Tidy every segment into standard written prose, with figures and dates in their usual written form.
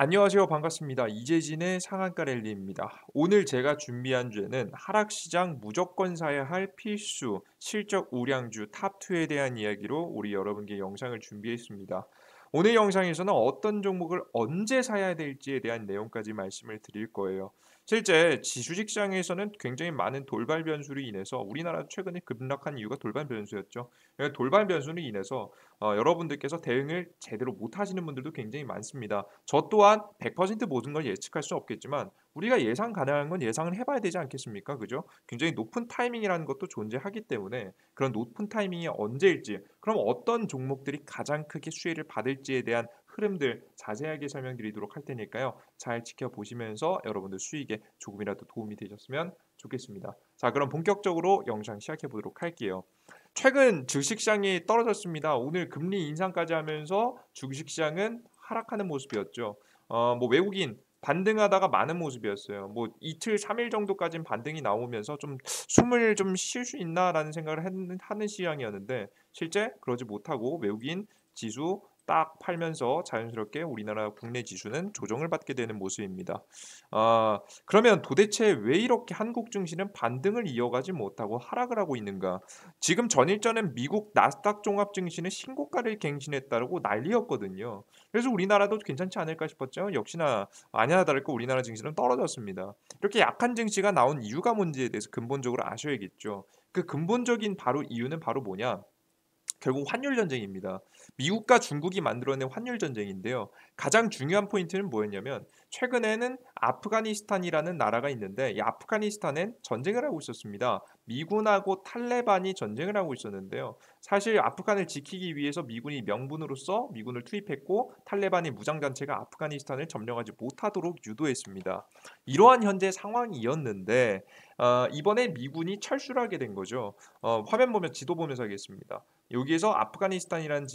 안녕하세요. 반갑습니다. 이재진의 상한가 랠리입니다. 오늘 제가 준비한 주제는 하락시장 무조건 사야 할 필수 실적 우량주 탑2에 대한 이야기로 우리 여러분께 영상을 준비했습니다. 오늘 영상에서는 어떤 종목을 언제 사야 될지에 대한 내용까지 말씀을 드릴 거예요. 실제 주식시장에서는 굉장히 많은 돌발 변수로 인해서 우리나라 최근에 급락한 이유가 돌발 변수였죠. 돌발 변수로 인해서 여러분들께서 대응을 제대로 못 하시는 분들도 굉장히 많습니다. 저 또한 100% 모든 걸 예측할 수 없겠지만 우리가 예상 가능한 건 예상을 해봐야 되지 않겠습니까? 그죠? 굉장히 높은 타이밍이라는 것도 존재하기 때문에 그런 높은 타이밍이 언제일지, 그럼 어떤 종목들이 가장 크게 수혜를 받을지에 대한 흐름들 자세하게 설명드리도록 할 테니까요. 잘 지켜보시면서 여러분들 수익에 조금이라도 도움이 되셨으면 좋겠습니다. 자, 그럼 본격적으로 영상 시작해 보도록 할게요. 최근 주식시장이 떨어졌습니다. 오늘 금리 인상까지 하면서 주식시장은 하락하는 모습이었죠. 뭐 외국인 반등하다가 많은 모습이었어요. 뭐 이틀, 3일 정도까지는 반등이 나오면서 좀 숨을 좀 쉴 수 있나라는 생각을 하는 시장이었는데 실제 그러지 못하고 외국인 지수 딱 팔면서 자연스럽게 우리나라 국내 지수는 조정을 받게 되는 모습입니다. 그러면 도대체 왜 이렇게 한국 증시는 반등을 이어가지 못하고 하락을 하고 있는가? 지금 전일전엔 미국 나스닥 종합 증시는 신고가를 갱신했다고 난리였거든요. 그래서 우리나라도 괜찮지 않을까 싶었죠. 역시나 아니나 다를까 우리나라 증시는 떨어졌습니다. 이렇게 약한 증시가 나온 이유가 뭔지에 대해서 근본적으로 아셔야겠죠. 그 근본적인 바로 이유는 바로 뭐냐? 결국 환율 전쟁입니다. 미국과 중국이 만들어낸 환율 전쟁인데요. 가장 중요한 포인트는 뭐였냐면 최근에는 아프가니스탄이라는 나라가 있는데 이 아프가니스탄엔 전쟁을 하고 있었습니다. 미군하고 탈레반이 전쟁을 하고 있었는데요. 사실 아프간을 지키기 위해서 미군이 명분으로서 미군을 투입했고 탈레반이 무장단체가 아프가니스탄을 점령하지 못하도록 유도했습니다. 이러한 현재 상황이었는데 이번에 미군이 철수를 하게 된 거죠. 화면 보면 지도 보면서 하겠습니다. 여기에서 아프가니스탄이라는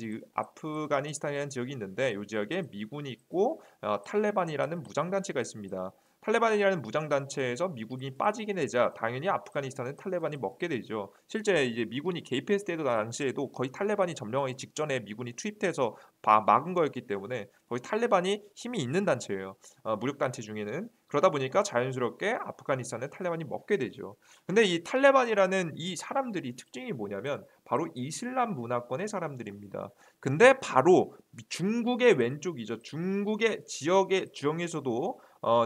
지역이 있는데 이 지역에 미군이 있고 탈레반이라는 무장단체가 있습니다. 탈레반이라는 무장단체에서 미군이 빠지게 되자 당연히 아프가니스탄은 탈레반이 먹게 되죠. 실제 이제 미군이 개입했을 때도 당시에도 거의 탈레반이 점령하기 직전에 미군이 투입돼서 막은 거였기 때문에 거의 탈레반이 힘이 있는 단체예요. 무력 단체 중에는. 그러다 보니까 자연스럽게 아프가니스탄은 탈레반이 먹게 되죠. 근데 이 탈레반이라는 이 사람들이 특징이 뭐냐면 바로 이슬람 문화권의 사람들입니다. 근데 바로 중국의 왼쪽이죠. 중국의 지역의 주영에서도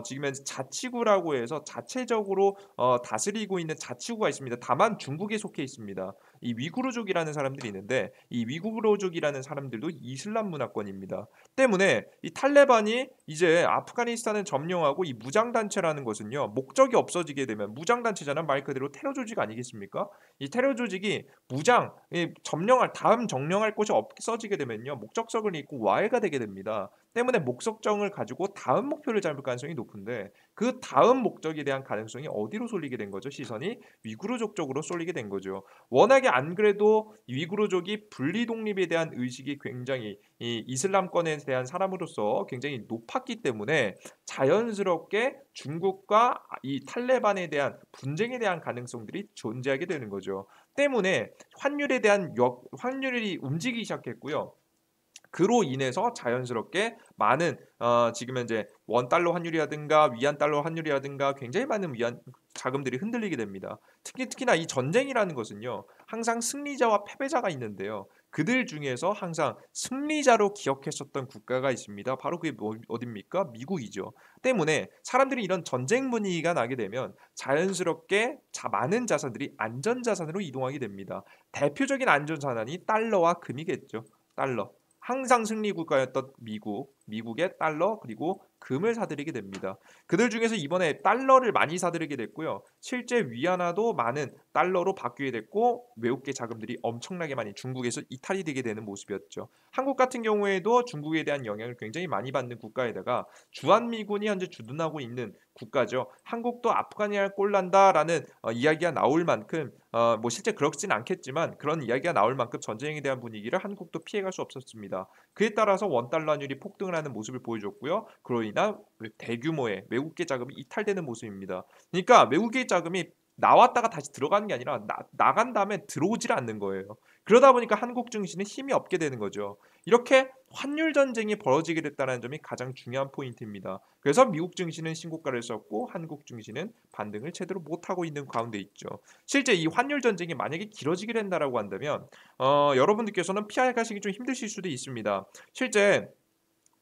지금 현재 자치구라고 해서 자체적으로 다스리고 있는 자치구가 있습니다. 다만 중국에 속해 있습니다. 이 위구르족이라는 사람들이 있는데 이 위구르족이라는 사람들도 이슬람 문화권입니다. 때문에 이 탈레반이 이제 아프가니스탄을 점령하고 이 무장단체라는 것은요. 목적이 없어지게 되면 무장단체잖아 말 그대로 테러 조직 아니겠습니까? 이 테러 조직이 점령할 다음 점령할 곳이 없어지게 되면요. 목적성을 잃고 와해가 되게 됩니다. 때문에 목적정을 가지고 다음 목표를 잡을 가능성이 높은데 그 다음 목적에 대한 가능성이 어디로 쏠리게 된 거죠? 시선이 위구르족 쪽으로 쏠리게 된 거죠. 워낙에 안 그래도 위구르족이 분리 독립에 대한 의식이 굉장히 이 이슬람권에 대한 사람으로서 굉장히 높았기 때문에 자연스럽게 중국과 이 탈레반에 대한 분쟁에 대한 가능성들이 존재하게 되는 거죠. 때문에 환율이 움직이기 시작했고요. 그로 인해서 자연스럽게 많은 지금 현재 원 달러 환율이라든가 위안 달러 환율이라든가 굉장히 많은 위안 자금들이 흔들리게 됩니다. 특히나 이 전쟁이라는 것은요. 항상 승리자와 패배자가 있는데요. 그들 중에서 항상 승리자로 기억했었던 국가가 있습니다. 바로 그게 어딥니까? 미국이죠. 때문에 사람들이 이런 전쟁 분위기가 나게 되면 자연스럽게 많은 자산들이 안전자산으로 이동하게 됩니다. 대표적인 안전자산이 달러와 금이겠죠. 달러. 항상 승리 국가였던 미국의 달러 그리고 금을 사들이게 됩니다. 그들 중에서 이번에 달러를 많이 사들이게 됐고요. 실제 위안화도 많은 달러로 바뀌게 됐고 외국계 자금들이 엄청나게 많이 중국에서 이탈이 되게 되는 모습이었죠. 한국 같은 경우에도 중국에 대한 영향을 굉장히 많이 받는 국가에다가 주한미군이 현재 주둔하고 있는 국가죠. 한국도 아프가니아를 꼴난다라는 이야기가 나올 만큼 뭐 실제 그렇진 않겠지만 그런 이야기가 나올 만큼 전쟁에 대한 분위기를 한국도 피해갈 수 없었습니다. 그에 따라서 원달러율이 폭등을 하는 모습을 보여줬고요. 그로 인한 대규모의 외국계 자금이 이탈되는 모습입니다. 그러니까 외국계 자금이 나왔다가 다시 들어가는 게 아니라 나간 다음에 들어오질 않는 거예요. 그러다 보니까 한국 증시는 힘이 없게 되는 거죠. 이렇게 환율 전쟁이 벌어지게 됐다는 점이 가장 중요한 포인트입니다. 그래서 미국 증시는 신고가를 썼고 한국 증시는 반등을 제대로 못하고 있는 가운데 있죠. 실제 이 환율 전쟁이 만약에 길어지게 된다라고 한다면 여러분들께서는 피해가시기 좀 힘드실 수도 있습니다. 실제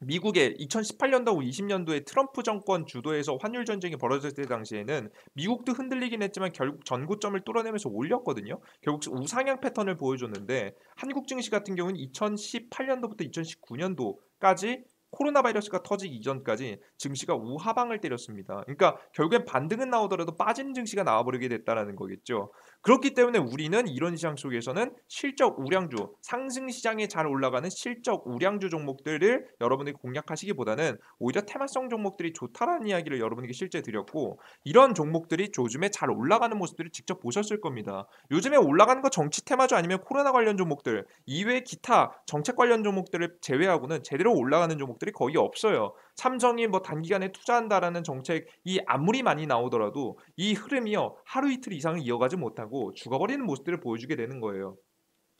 미국의 2018년도 20년도에 트럼프 정권 주도에서 환율 전쟁이 벌어졌을 때 당시에는 미국도 흔들리긴 했지만 결국 전고점을 뚫어내면서 올렸거든요. 결국 우상향 패턴을 보여줬는데 한국 증시 같은 경우는 2018년도부터 2019년도까지 코로나 바이러스가 터지기 이전까지 증시가 우하방을 때렸습니다. 그러니까 결국엔 반등은 나오더라도 빠지는 증시가 나와버리게 됐다는 거겠죠. 그렇기 때문에 우리는 이런 시장 속에서는 실적 우량주, 상승 시장에 잘 올라가는 실적 우량주 종목들을 여러분들이 공략하시기보다는 오히려 테마성 종목들이 좋다라는 이야기를 여러분에게 실제 드렸고 이런 종목들이 요즘에 잘 올라가는 모습들을 직접 보셨을 겁니다. 요즘에 올라가는 거 정치 테마주 아니면 코로나 관련 종목들 이외에 기타 정책 관련 종목들을 제외하고는 제대로 올라가는 종목들이 거의 없어요. 삼성이 뭐 단기간에 투자한다라는 정책이 아무리 많이 나오더라도 이 흐름이요 하루 이틀 이상을 이어가지 못하고 죽어버리는 모습들을 보여주게 되는 거예요.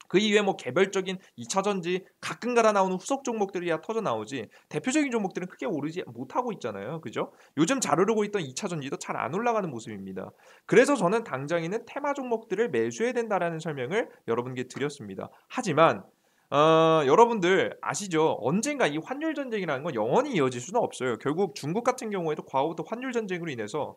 그 이외에 뭐 개별적인 2차 전지 가끔가다 나오는 후속 종목들이야 터져 나오지 대표적인 종목들은 크게 오르지 못하고 있잖아요. 그죠? 요즘 잘 오르고 있던 2차 전지도 잘 안 올라가는 모습입니다. 그래서 저는 당장에는 테마 종목들을 매수해야 된다라는 설명을 여러분께 드렸습니다. 하지만 여러분들 아시죠? 언젠가 이 환율 전쟁이라는 건 영원히 이어질 수는 없어요. 결국 중국 같은 경우에도 과거부터 환율 전쟁으로 인해서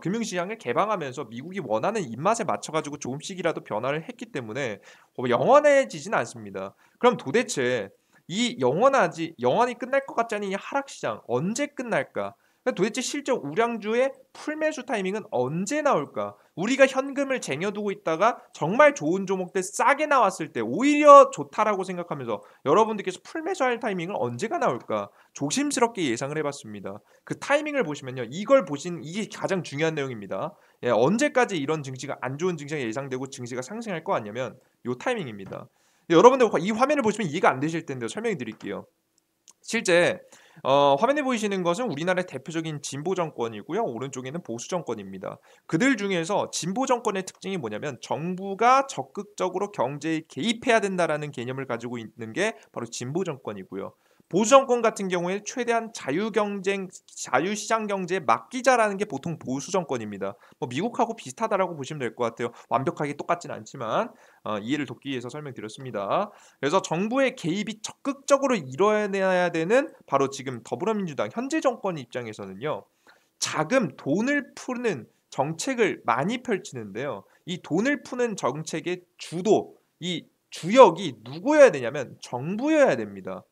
금융시장을 개방하면서 미국이 원하는 입맛에 맞춰가지고 조금씩이라도 변화를 했기 때문에 영원해지진 않습니다. 그럼 도대체 이 영원히 끝날 것 같지 않은 이 하락시장 언제 끝날까? 도대체 실적 우량주의 풀매수 타이밍은 언제 나올까? 우리가 현금을 쟁여두고 있다가 정말 좋은 종목들 싸게 나왔을 때 오히려 좋다라고 생각하면서 여러분들께서 풀매수할 타이밍은 언제가 나올까? 조심스럽게 예상을 해봤습니다. 그 타이밍을 보시면요. 이게 가장 중요한 내용입니다. 예, 언제까지 이런 증시가 안 좋은 증시가 예상되고 증시가 상승할 거 아니면 요 타이밍입니다. 여러분들 이 화면을 보시면 이해가 안 되실 텐데 설명해 드릴게요. 실제 화면에 보이시는 것은 우리나라의 대표적인 진보 정권이고요. 오른쪽에는 보수 정권입니다. 그들 중에서 진보 정권의 특징이 뭐냐면 정부가 적극적으로 경제에 개입해야 된다라는 개념을 가지고 있는 게 바로 진보 정권이고요. 보수 정권 같은 경우에 최대한 자유시장 경제에 맡기자라는 게 보통 보수 정권입니다. 뭐 미국하고 비슷하다라고 보시면 될 것 같아요. 완벽하게 똑같진 않지만 이해를 돕기 위해서 설명드렸습니다. 그래서 정부의 개입이 적극적으로 이뤄내야 되는 바로 지금 더불어민주당 현재 정권 입장에서는요. 돈을 푸는 정책을 많이 펼치는데요. 이 돈을 푸는 정책의 이 주역이 누구여야 되냐면 정부여야 됩니다.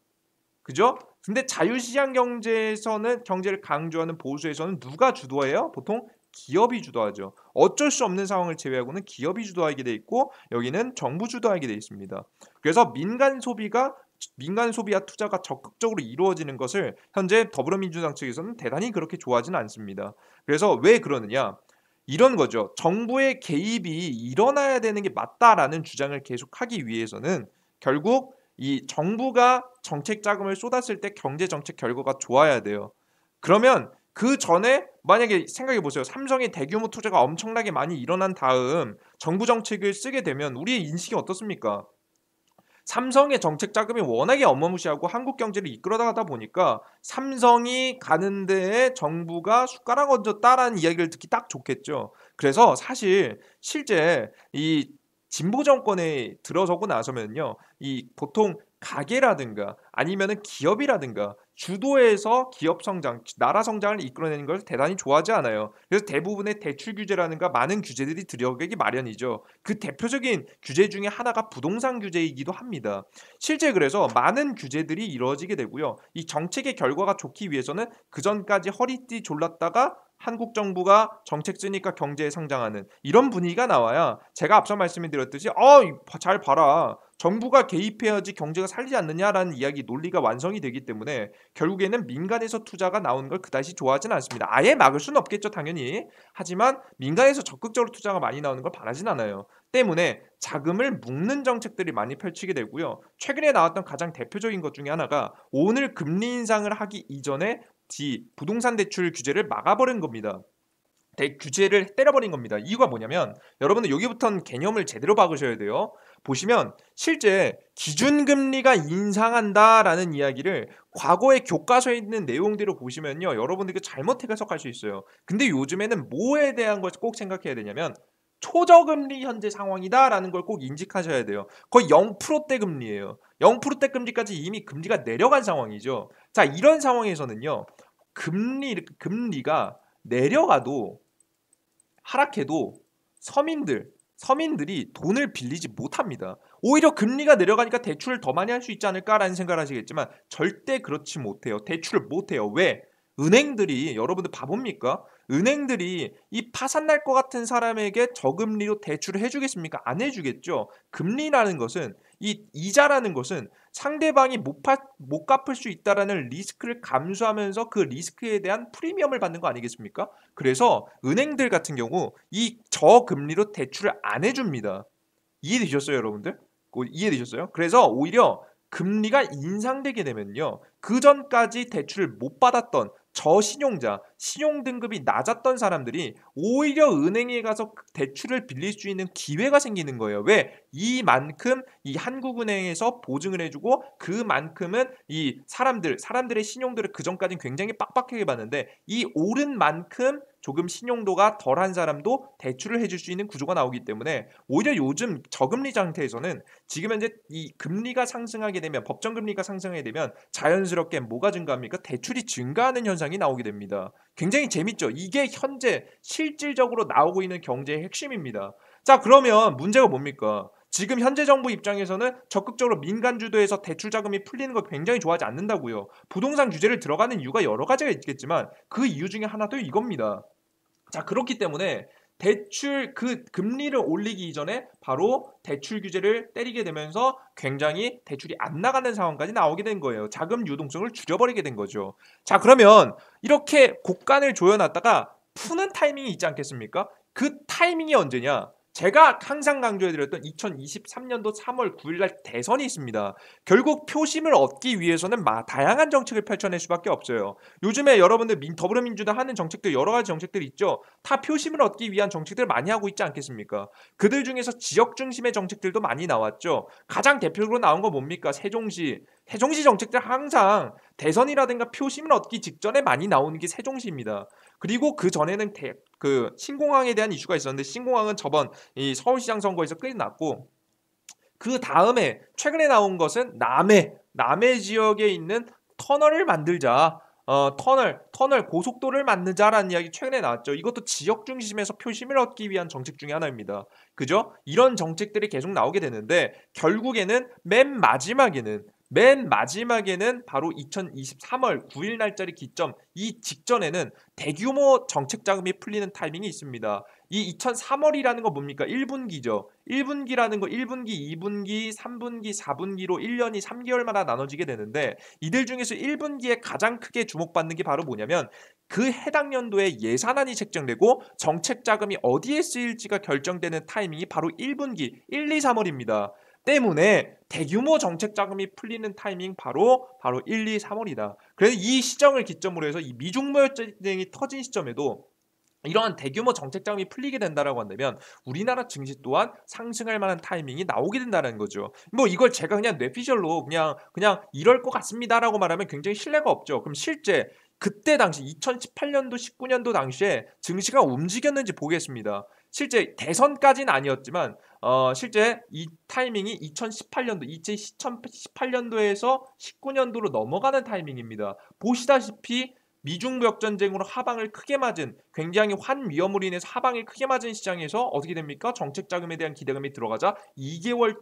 그죠? 근데 자유시장 경제를 강조하는 보수에서는 누가 주도해요? 보통 기업이 주도하죠. 어쩔 수 없는 상황을 제외하고는 기업이 주도하게 돼 있고 여기는 정부 주도하게 돼 있습니다. 그래서 민간 소비와 투자가 적극적으로 이루어지는 것을 현재 더불어민주당 측에서는 대단히 그렇게 좋아하지는 않습니다. 그래서 왜 그러느냐? 이런 거죠. 정부의 개입이 일어나야 되는 게 맞다라는 주장을 계속하기 위해서는 결국 이 정부가 정책 자금을 쏟았을 때 경제 정책 결과가 좋아야 돼요. 그러면 그 전에 만약에 생각해 보세요. 삼성의 대규모 투자가 엄청나게 많이 일어난 다음 정부 정책을 쓰게 되면 우리의 인식이 어떻습니까? 삼성의 정책 자금이 워낙에 어마무시하고 한국 경제를 이끌어가다 보니까 삼성이 가는 데에 정부가 숟가락 얹었다라는 이야기를 듣기 딱 좋겠죠. 그래서 사실 실제 이 진보 정권에 들어서고 나서면요. 이 보통 가게라든가 아니면은 기업이라든가 주도해서 기업 성장, 나라 성장을 이끌어내는 걸 대단히 좋아하지 않아요. 그래서 대부분의 대출 규제라든가 많은 규제들이 들어가기 마련이죠. 그 대표적인 규제 중에 하나가 부동산 규제이기도 합니다. 실제 그래서 많은 규제들이 이루어지게 되고요. 이 정책의 결과가 좋기 위해서는 그 전까지 허리띠 졸랐다가 한국 정부가 정책 쓰니까 경제에 성장하는 이런 분위기가 나와야 제가 앞서 말씀드렸듯이 잘 봐라. 정부가 개입해야지 경제가 살리지 않느냐라는 이야기 논리가 완성이 되기 때문에 결국에는 민간에서 투자가 나오는 걸 그다지 좋아하지는 않습니다. 아예 막을 수는 없겠죠, 당연히. 하지만 민간에서 적극적으로 투자가 많이 나오는 걸 바라진 않아요. 때문에 자금을 묶는 정책들이 많이 펼치게 되고요. 최근에 나왔던 가장 대표적인 것 중에 하나가 오늘 금리 인상을 하기 이전에 부동산 대출 규제를 막아버린 겁니다. 규제를 때려버린 겁니다. 이유가 뭐냐면 여러분들 여기부터는 개념을 제대로 박으셔야 돼요. 보시면 실제 기준금리가 인상한다라는 이야기를 과거의 교과서에 있는 내용대로 보시면요. 여러분들 잘못 해석할 수 있어요. 근데 요즘에는 뭐에 대한 걸 꼭 생각해야 되냐면 초저금리 현재 상황이다라는 걸 꼭 인식하셔야 돼요. 거의 0%대 금리예요. 0%대 금리까지 이미 금리가 내려간 상황이죠. 자, 이런 상황에서는요. 금리가 내려가도 하락해도 서민들이 돈을 빌리지 못합니다. 오히려 금리가 내려가니까 대출을 더 많이 할 수 있지 않을까라는 생각을 하시겠지만 절대 그렇지 못해요. 대출을 못해요. 왜? 은행들이 여러분들 바보입니까? 은행들이 이 파산 날 것 같은 사람에게 저금리로 대출을 해주겠습니까? 안 해주겠죠. 금리라는 것은 이 이자라는 것은 상대방이 못 갚을 수 있다라는 리스크를 감수하면서 그 리스크에 대한 프리미엄을 받는 거 아니겠습니까? 그래서 은행들 같은 경우 이 저금리로 대출을 안 해줍니다. 이해되셨어요, 여러분들? 이해되셨어요? 그래서 오히려 금리가 인상되게 되면요. 그 전까지 대출을 못 받았던 저신용자, 신용등급이 낮았던 사람들이 오히려 은행에 가서 대출을 빌릴 수 있는 기회가 생기는 거예요. 왜? 이만큼 이 한국은행에서 보증을 해주고 그만큼은 이 사람들의 신용도를 그 전까지는 굉장히 빡빡하게 봤는데 이 오른 만큼 조금 신용도가 덜한 사람도 대출을 해줄 수 있는 구조가 나오기 때문에 오히려 요즘 저금리 상태에서는 지금 현재 이 금리가 상승하게 되면 법정 금리가 상승하게 되면 자연스럽게 뭐가 증가합니까? 대출이 증가하는 현상이 나오게 됩니다. 굉장히 재밌죠? 이게 현재 실질적으로 나오고 있는 경제의 핵심입니다. 자, 그러면 문제가 뭡니까? 지금 현재 정부 입장에서는 적극적으로 민간 주도에서 대출 자금이 풀리는 거 굉장히 좋아하지 않는다고요. 부동산 규제를 들어가는 이유가 여러 가지가 있겠지만 그 이유 중에 하나도 이겁니다. 자, 그렇기 때문에 대출 그 금리를 올리기 이전에 바로 대출 규제를 때리게 되면서 굉장히 대출이 안 나가는 상황까지 나오게 된 거예요. 자금 유동성을 줄여버리게 된 거죠. 자, 그러면 이렇게 곡간을 조여놨다가 푸는 타이밍이 있지 않겠습니까? 그 타이밍이 언제냐? 제가 항상 강조해드렸던 2023년도 3월 9일날 대선이 있습니다. 결국 표심을 얻기 위해서는 다양한 정책을 펼쳐낼 수밖에 없어요. 요즘에 여러분들 더불어민주당 하는 정책들 여러 가지 정책들이 있죠. 다 표심을 얻기 위한 정책들을 많이 하고 있지 않겠습니까? 그들 중에서 지역 중심의 정책들도 많이 나왔죠. 가장 대표적으로 나온 거 뭡니까? 세종시 정책들 항상 대선이라든가 표심을 얻기 직전에 많이 나오는 게 세종시입니다. 그리고 그 전에는 그 신공항에 대한 이슈가 있었는데 신공항은 저번 이 서울시장 선거에서 끝났고 그 다음에 최근에 나온 것은 남해 지역에 있는 터널을 만들자. 터널 고속도로를 만들자라는 이야기 최근에 나왔죠. 이것도 지역 중심에서 표심을 얻기 위한 정책 중에 하나입니다. 그죠? 이런 정책들이 계속 나오게 되는데 결국에는 맨 마지막에는 바로 2023월 9일 날짜리 기점 이 직전에는 대규모 정책 자금이 풀리는 타이밍이 있습니다. 이 2003월이라는 거 뭡니까? 1분기죠. 1분기라는 거 1분기, 2분기, 3분기, 4분기로 1년이 3개월마다 나눠지게 되는데 이들 중에서 1분기에 가장 크게 주목받는 게 바로 뭐냐면 그 해당 연도에 예산안이 책정되고 정책 자금이 어디에 쓰일지가 결정되는 타이밍이 바로 1분기, 1, 2, 3월입니다. 때문에 대규모 정책 자금이 풀리는 타이밍 바로 1, 2, 3월이다. 그래서 이 시점을 기점으로 해서 이 미중무역 전쟁이 터진 시점에도 이러한 대규모 정책 자금이 풀리게 된다라고 한다면 우리나라 증시 또한 상승할 만한 타이밍이 나오게 된다는 거죠. 뭐 이걸 제가 그냥 뇌피셜로 그냥 이럴 것 같습니다라고 말하면 굉장히 신뢰가 없죠. 그럼 실제 그때 당시 2018년도 19년도 당시에 증시가 움직였는지 보겠습니다. 실제 대선까지는 아니었지만 실제 이 타이밍이 2018년도에서 19년도로 넘어가는 타이밍입니다. 보시다시피 미중무역 전쟁으로 하방을 크게 맞은 굉장히 환위험으로 인해서 하방을 크게 맞은 시장에서 어떻게 됩니까? 정책 자금에 대한 기대감이 들어가자 2개월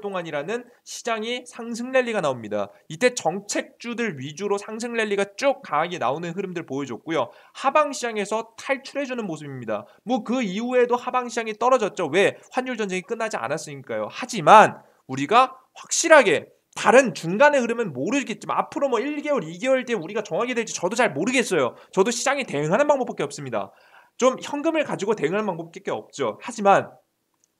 동안이라는 시장이 상승 랠리가 나옵니다. 이때 정책주들 위주로 상승 랠리가 쭉 강하게 나오는 흐름들 보여줬고요. 하방 시장에서 탈출해주는 모습입니다. 뭐 그 이후에도 하방 시장이 떨어졌죠. 왜? 환율 전쟁이 끝나지 않았으니까요. 하지만 우리가 확실하게 다른 중간의 흐름은 모르겠지만 앞으로 뭐 1개월, 2개월 뒤에 우리가 정하게 될지 저도 잘 모르겠어요. 저도 시장이 대응하는 방법밖에 없습니다. 좀 현금을 가지고 대응하는 방법밖에 없죠. 하지만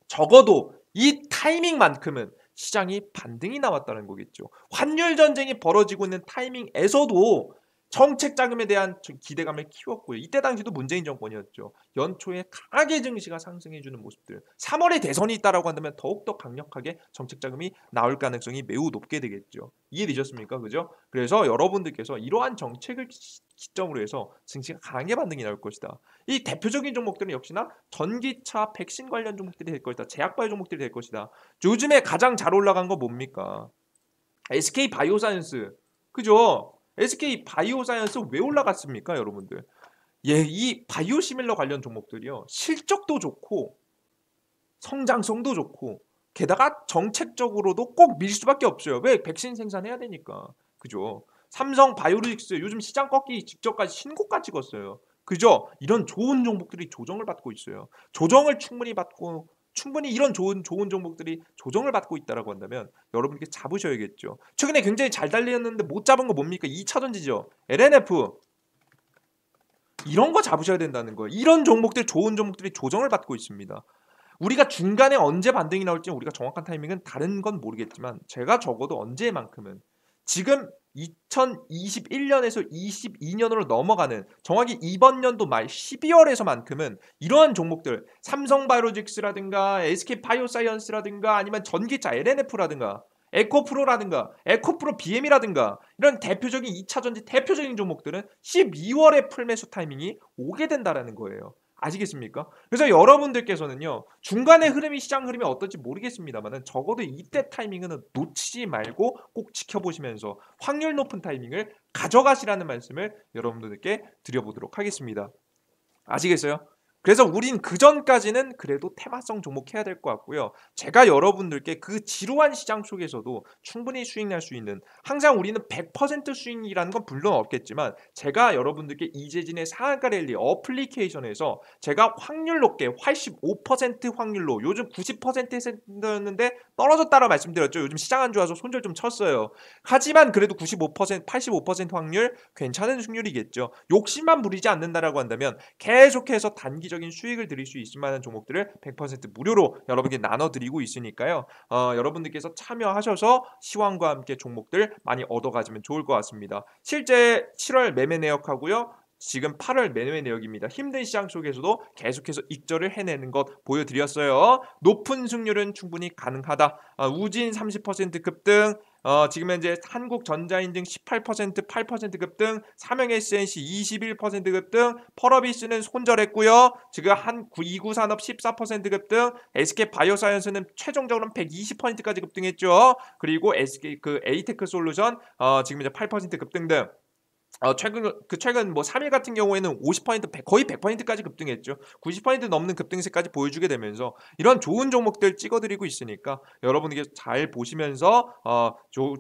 적어도 이 타이밍만큼은 시장이 반등이 나왔다는 거겠죠. 환율 전쟁이 벌어지고 있는 타이밍에서도 정책 자금에 대한 기대감을 키웠고요. 이때 당시도 문재인 정권이었죠. 연초에 강하게 증시가 상승해주는 모습들. 3월에 대선이 있다라고 한다면 더욱더 강력하게 정책 자금이 나올 가능성이 매우 높게 되겠죠. 이해되셨습니까? 그죠? 그래서 여러분들께서 이러한 정책을 기점으로 해서 증시가 강하게 반등이 나올 것이다. 이 대표적인 종목들은 역시나 전기차, 백신 관련 종목들이 될 것이다. 제약바이오 종목들이 될 것이다. 요즘에 가장 잘 올라간 거 뭡니까? SK 바이오사이언스. 그죠? SK 바이오사이언스 왜 올라갔습니까, 여러분들? 예, 이 바이오시밀러 관련 종목들이요. 실적도 좋고 성장성도 좋고 게다가 정책적으로도 꼭 밀 수밖에 없어요. 왜? 백신 생산해야 되니까. 그죠? 삼성 바이오로직스 요즘 시장 꺾기 직전까지 신고가 찍었어요. 그죠? 이런 좋은 종목들이 조정을 받고 있어요. 조정을 충분히 받고 충분히 이런 좋은 종목들이 조정을 받고 있다라고 한다면 여러분께 잡으셔야겠죠. 최근에 굉장히 잘 달렸는데 못 잡은 거 뭡니까? 2차전지죠. LNF 이런 거 잡으셔야 된다는 거예요. 이런 종목들 좋은 종목들이 조정을 받고 있습니다. 우리가 중간에 언제 반등이 나올지 우리가 정확한 타이밍은 다른 건 모르겠지만 제가 적어도 언제만큼은 지금 2021년에서 22년으로 넘어가는 정확히 이번 연도 말 12월에서만큼은 이러한 종목들 삼성바이오로직스라든가 SK바이오사이언스라든가 아니면 전기차 LNF라든가 에코프로라든가 에코프로 BM이라든가 이런 대표적인 2차전지 대표적인 종목들은 12월에 풀매수 타이밍이 오게 된다라는 거예요. 아시겠습니까? 그래서 여러분들께서는요 중간에 흐름이 시장 흐름이 어떨지 모르겠습니다만은 적어도 이때 타이밍은 놓치지 말고 꼭 지켜보시면서 확률 높은 타이밍을 가져가시라는 말씀을 여러분들께 드려보도록 하겠습니다. 아시겠어요? 그래서 우린 그 전까지는 그래도 테마성 종목 해야 될 것 같고요. 제가 여러분들께 그 지루한 시장 속에서도 충분히 수익 날 수 있는 항상 우리는 100% 수익이라는 건 물론 없겠지만 제가 여러분들께 이재진의 상한가 랠리 어플리케이션에서 제가 확률 높게 85% 확률로 요즘 90%였는데 떨어졌다라 말씀드렸죠. 요즘 시장 안 좋아서 손절 좀 쳤어요. 하지만 그래도 95%, 85% 확률 괜찮은 승률이겠죠. 욕심만 부리지 않는다라고 한다면 계속해서 단기적인 수익을 드릴 수 있을 만한 종목들을 100% 무료로 여러분께 나눠드리고 있으니까요. 여러분들께서 참여하셔서 시황과 함께 종목들 많이 얻어가시면 좋을 것 같습니다. 실제 7월 매매 내역하고요. 지금 8월 매매 내역입니다. 힘든 시장 속에서도 계속해서 익절을 해내는 것 보여드렸어요. 높은 승률은 충분히 가능하다. 우진 30% 급등, 지금 현재 한국전자인증 18% 8% 급등, 삼성 SNC 21% 급등, 펄어비스는 손절했고요. 지금 29산업 14% 급등, SK 바이오사이언스는 최종적으로는 120%까지 급등했죠. 그리고 SK 에이테크 솔루션 지금 이제 8% 급등 등. 최근 뭐 3일 같은 경우에는 50% 거의 100%까지 급등했죠. 90% 넘는 급등세까지 보여주게 되면서 이런 좋은 종목들 찍어드리고 있으니까 여러분에게 잘 보시면서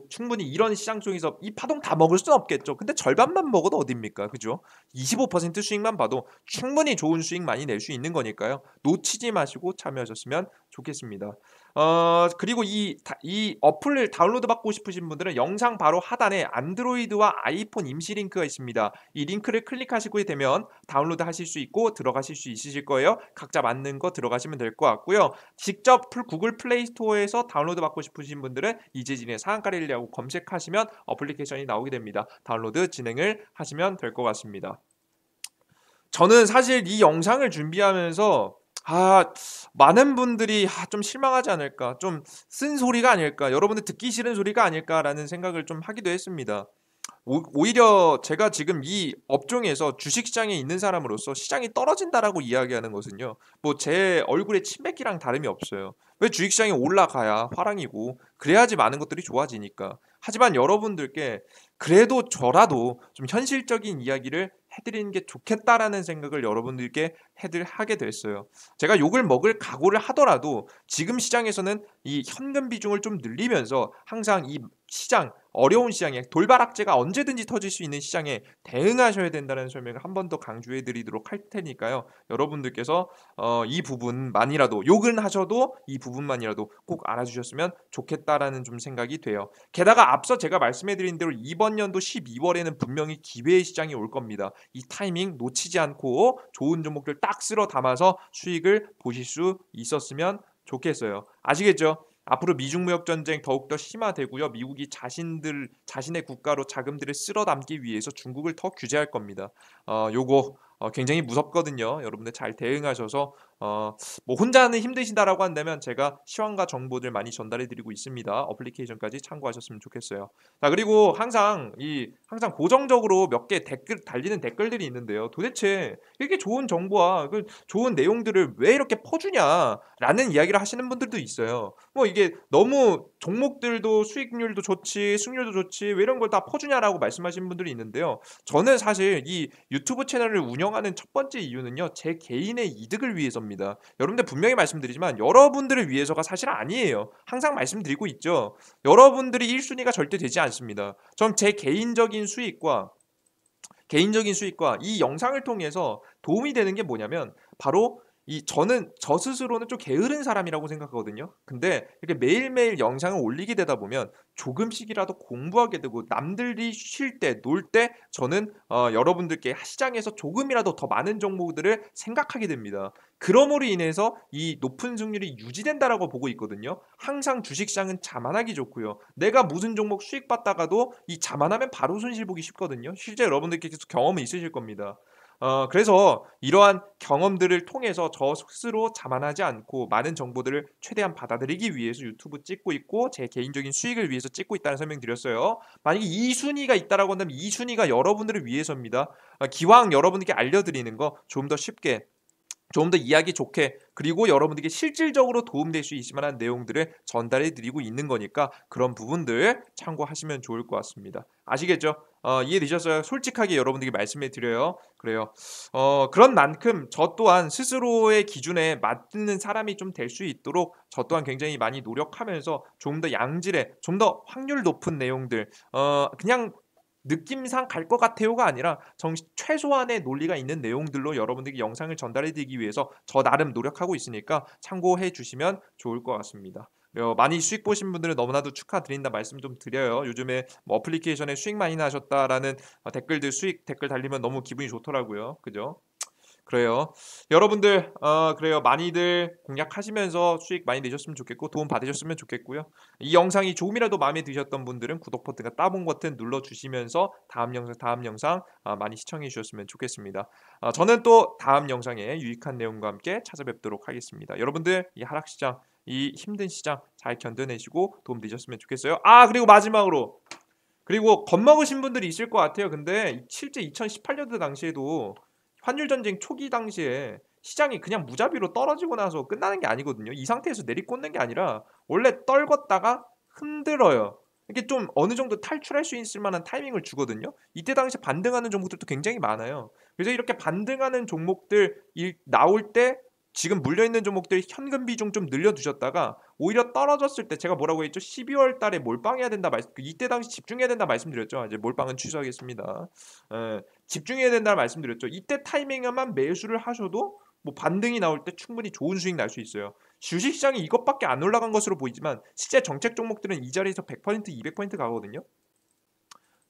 충분히 이런 시장 속에서 이 파동 다 먹을 수는 없겠죠. 근데 절반만 먹어도 어딥니까? 그죠? 25% 수익만 봐도 충분히 좋은 수익 많이 낼 수 있는 거니까요. 놓치지 마시고 참여하셨으면 좋겠습니다. 그리고 이 어플을 다운로드 받고 싶으신 분들은 영상 바로 하단에 안드로이드와 아이폰 임시 링크가 있습니다. 이 링크를 클릭하시게 되면 다운로드 하실 수 있고 들어가실 수 있으실 거예요. 각자 맞는 거 들어가시면 될 것 같고요. 직접 구글 플레이 스토어에서 다운로드 받고 싶으신 분들은 이재진의 상한가 랠리라고 검색하시면 어플리케이션이 나오게 됩니다. 다운로드 진행을 하시면 될 것 같습니다. 저는 사실 이 영상을 준비하면서 많은 분들이 좀 실망하지 않을까, 좀 쓴소리가 아닐까, 여러분들 듣기 싫은 소리가 아닐까라는 생각을 좀 하기도 했습니다. 오히려 제가 지금 이 업종에서 주식시장에 있는 사람으로서 시장이 떨어진다라고 이야기하는 것은요, 뭐 제 얼굴에 침 뱉기랑 다름이 없어요. 왜 주식시장이 올라가야 화랑이고 그래야지 많은 것들이 좋아지니까. 하지만 여러분들께 그래도 저라도 좀 현실적인 이야기를 해드리는 게 좋겠다라는 생각을 여러분들께 하게 됐어요. 제가 욕을 먹을 각오를 하더라도 지금 시장에서는 이 현금 비중을 좀 늘리면서 항상 이 시장, 어려운 시장에 돌발악재가 언제든지 터질 수 있는 시장에 대응하셔야 된다는 설명을 한 번 더 강조해 드리도록 할 테니까요. 여러분들께서 이 부분만이라도 욕은 하셔도 이 부분만이라도 꼭 알아주셨으면 좋겠다라는 좀 생각이 돼요. 게다가 앞서 제가 말씀해 드린 대로 이번 연도 12월에는 분명히 기회의 시장이 올 겁니다. 이 타이밍 놓치지 않고 좋은 종목들 딱 쓸어 담아서 수익을 보실 수 있었으면 좋겠어요. 아시겠죠? 앞으로 미중 무역 전쟁 더욱더 심화되고요. 미국이 자신의 국가로 자금들을 쓸어 담기 위해서 중국을 더 규제할 겁니다. 요거 굉장히 무섭거든요. 여러분들 잘 대응하셔서 뭐 혼자는 힘드시다라고 한다면 제가 시황과 정보들 많이 전달해 드리고 있습니다. 어플리케이션까지 참고하셨으면 좋겠어요. 자, 그리고 항상 고정적으로 몇 개 댓글 달리는 댓글들이 있는데요. 도대체 이렇게 좋은 정보와 그 좋은 내용들을 왜 이렇게 퍼주냐라는 이야기를 하시는 분들도 있어요. 뭐 이게 너무 종목들도 수익률도 좋지, 승률도 좋지, 왜 이런 걸 다 퍼주냐라고 말씀하시는 분들이 있는데요. 저는 사실 이 유튜브 채널을 운영하는 첫 번째 이유는요, 제 개인의 이득을 위해서입니다. 여러분들 분명히 말씀드리지만 여러분들을 위해서가 사실 아니에요. 항상 말씀드리고 있죠. 여러분들이 1순위가 절대 되지 않습니다. 전 제 개인적인 수익과 이 영상을 통해서 도움이 되는 게 뭐냐면 바로 저는 저 스스로는 좀 게으른 사람이라고 생각하거든요. 근데 이렇게 매일매일 영상을 올리게 되다 보면 조금씩이라도 공부하게 되고 남들이 쉴 때, 놀 때 저는 여러분들께 시장에서 조금이라도 더 많은 정보들을 생각하게 됩니다. 그러므로 인해서 이 높은 승률이 유지된다라고 보고 있거든요. 항상 주식시장은 자만하기 좋고요. 내가 무슨 종목 수익 봤다가도 이 자만하면 바로 손실 보기 쉽거든요. 실제 여러분들께서 경험이 있으실 겁니다. 그래서 이러한 경험들을 통해서 저 스스로 자만하지 않고 많은 정보들을 최대한 받아들이기 위해서 유튜브 찍고 있고 제 개인적인 수익을 위해서 찍고 있다는 설명 드렸어요. 만약에 2순위가 있다라고 한다면 2순위가 여러분들을 위해서입니다. 기왕 여러분들께 알려드리는 거 좀 더 쉽게 좀 더 이야기 좋게 그리고 여러분들께 실질적으로 도움될 수 있을 만한 내용들을 전달해 드리고 있는 거니까 그런 부분들 참고하시면 좋을 것 같습니다. 아시겠죠? 이해되셨어요? 솔직하게 여러분들께 말씀해 드려요. 그래요. 그런 만큼 저 또한 스스로의 기준에 맞는 사람이 좀 될 수 있도록 저 또한 굉장히 많이 노력하면서 좀 더 양질의, 좀 더 확률 높은 내용들, 그냥 느낌상 갈 것 같아요가 아니라 최소한의 논리가 있는 내용들로 여러분들께 영상을 전달해 드리기 위해서 저 나름 노력하고 있으니까 참고해 주시면 좋을 것 같습니다. 많이 수익 보신 분들은 너무나도 축하드린다 말씀 좀 드려요. 요즘에 뭐 어플리케이션에 수익 많이 나셨다라는 댓글들 수익 댓글 달리면 너무 기분이 좋더라고요. 그죠? 그래요. 여러분들 그래요. 많이들 공략하시면서 수익 많이 내셨으면 좋겠고 도움 받으셨으면 좋겠고요. 이 영상이 조금이라도 마음에 드셨던 분들은 구독 버튼과 따봉 버튼 눌러주시면서 다음 영상 많이 시청해 주셨으면 좋겠습니다. 저는 또 다음 영상에 유익한 내용과 함께 찾아뵙도록 하겠습니다. 여러분들 이 하락시장 이 힘든 시장 잘 견뎌내시고 도움 되셨으면 좋겠어요. 그리고 마지막으로 그리고 겁먹으신 분들이 있을 것 같아요. 근데 실제 2018년도 당시에도 환율 전쟁 초기 당시에 시장이 그냥 무자비로 떨어지고 나서 끝나는 게 아니거든요. 이 상태에서 내리꽂는 게 아니라 원래 떨궜다가 흔들어요. 이게 좀 어느 정도 탈출할 수 있을 만한 타이밍을 주거든요. 이때 당시 반등하는 종목들도 굉장히 많아요. 그래서 이렇게 반등하는 종목들 나올 때 지금 물려있는 종목들 현금 비중 좀 늘려두셨다가 오히려 떨어졌을 때 제가 뭐라고 했죠? 12월 달에 몰빵해야 된다 이때 당시 집중해야 된다 말씀드렸죠. 이제 몰빵은 취소하겠습니다. 집중해야 된다 말씀드렸죠. 이때 타이밍에만 매수를 하셔도 뭐 반등이 나올 때 충분히 좋은 수익 날 수 있어요. 주식시장이 이것밖에 안 올라간 것으로 보이지만 실제 정책 종목들은 이 자리에서 100%, 200% 가거든요.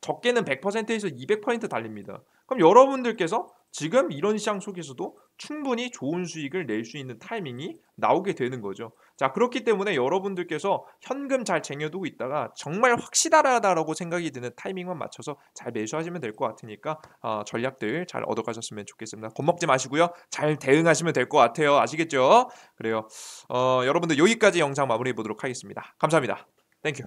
적게는 100%에서 200% 달립니다. 그럼 여러분들께서 지금 이런 시장 속에서도 충분히 좋은 수익을 낼 수 있는 타이밍이 나오게 되는 거죠. 자, 그렇기 때문에 여러분들께서 현금 잘 쟁여두고 있다가 정말 확실하다라고 생각이 드는 타이밍만 맞춰서 잘 매수하시면 될 것 같으니까 전략들 잘 얻어가셨으면 좋겠습니다. 겁먹지 마시고요. 잘 대응하시면 될 것 같아요. 아시겠죠? 그래요. 여러분들 여기까지 영상 마무리해 보도록 하겠습니다. 감사합니다. 땡큐.